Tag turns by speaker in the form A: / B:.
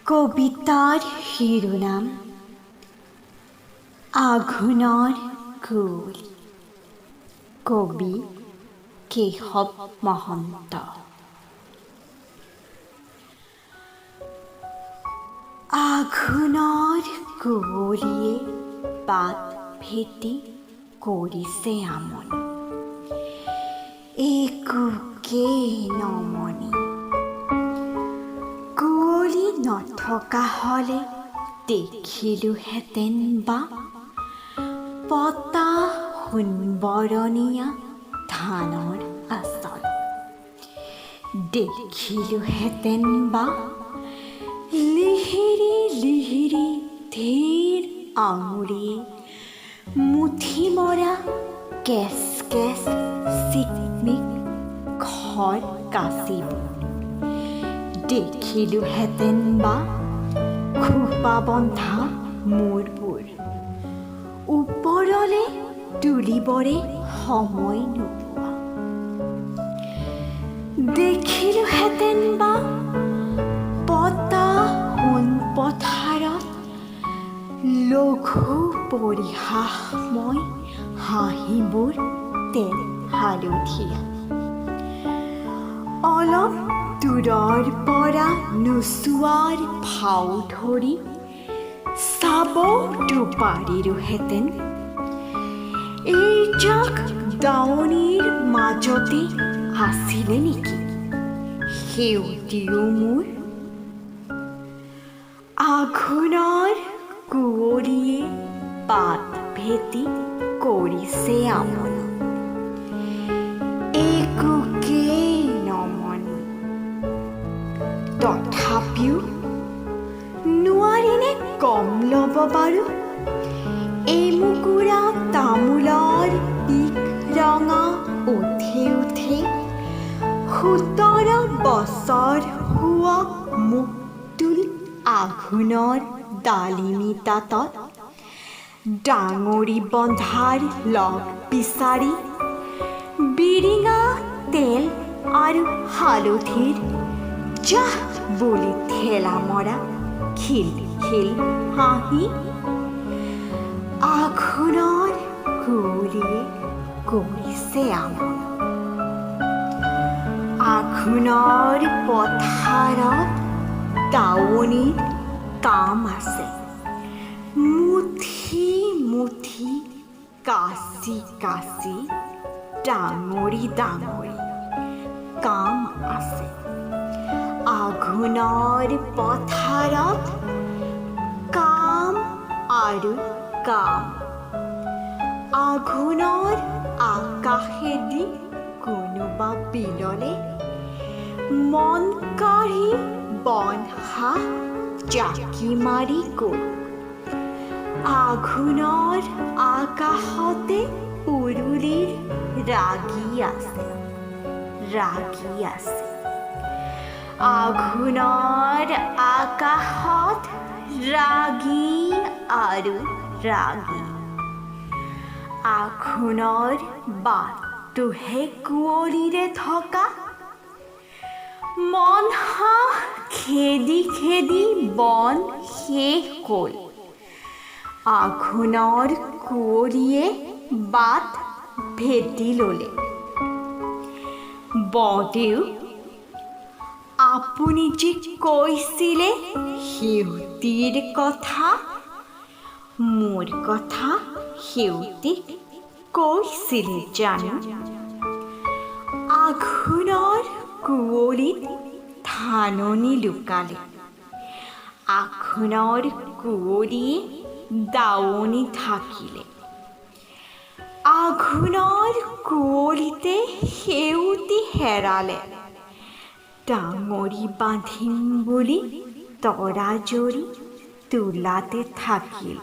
A: কবিতাৰ শিৰোনাম আঘোণৰ কুঁৱলী। কবি কেশৱ মহন্ত। আঘোণৰ কুঁৱলীয়ে বাট ভেটি কৰিছে আমনি, একোকেই নমনি। কুঁৱলী নথকা হ'লে দেখিলোহেঁতেন বা পতা সোণবৰণীয়া ধানৰ আচল, দেখিলোহেঁতেন বা লিহিৰি লিহিৰি ধীৰ আঙুলিয়ে মুঠি মৰা কেচ কেচ চিকমিক ঘৰ কাচিবোৰ, দেখিলোহেঁতেন বা খোপা বন্ধা মূৰবোৰ ওপৰলে তুলিবৰে সময় নোপোৱা, দেখিলোহেঁতেন বা পতা সোণ পথাৰত লঘু পৰিহাসময় হাঁহিবোৰ তেল হালধীয়া। অলপ দূৰৰ পৰা নোচোৱাৰ ভাও ধৰি চাবতো পাৰিলোহেঁতেন, এইজাক দাৱনিৰ মাজতে আছিলে নেকি সেউতীও মোৰ। আঘোণৰ কুঁৱলীয়ে বাট ভেটি কৰিছে আমনি, একোকেই নমনি। তথাপিও নোৱাৰিনে কম ল'ব বাৰু এমুকুৰা তামোলৰ পিক ৰঙা উঠে উঠে 17 বছৰ হোৱা মুক্তুল আঘোণৰ ডালিমী তাঁতত ডাঙৰি বন্ধাৰ লগ বিচাৰি বিৰিঙা তেল আৰু হালধিৰ জাহ বুলি ঠেলা মৰা খিল খিল হাঁহি। আঘোণৰ কুঁৱলীয়ে কৰিছে আমনি, আঘোণৰ পথাৰত দাৱনিৰ কাম আছে, মুঠি মুঠি কাচি কাচি ডাঙৰি ডাঙৰি কাম আছে। আঘোণৰ পথাৰত কাম আৰু কাম। আঘোণৰ আকাশেদি কোনোবা বিললে মন কাঢ়ি বন হাঁহ জাকি মাৰি গ'ল। আঘোণৰ আকাশতে উৰুলিৰ ৰাগি আছে, ৰাগি আছে। আঘোণৰ আকাশত ৰাগি আৰু ৰাগি। আঘোণৰ বাটটোহে কুঁৱলীৰে থকা, মন হাঁহ খেদি খেদি বন শেষ হ'ল। আঘোণৰ কুঁৱলীয়ে বাট ভেটি ল'লে। বদেউ, আপুনি যে কৈছিলে সেউতীৰ কথা, মোৰ কথা সেউতীক কৈছিলে জানো? আঘোণৰ কুঁৱলীত ধাননি লুকালে, আঘোণৰ কুঁৱলীয়ে দাৱনি ঢাকিলে। আঘোণৰ কুঁৱলীতে সেউতী হেৰালে, ডাঙৰি বান্ধিম বুলি তৰাজৰী তোলাতে থাকিল।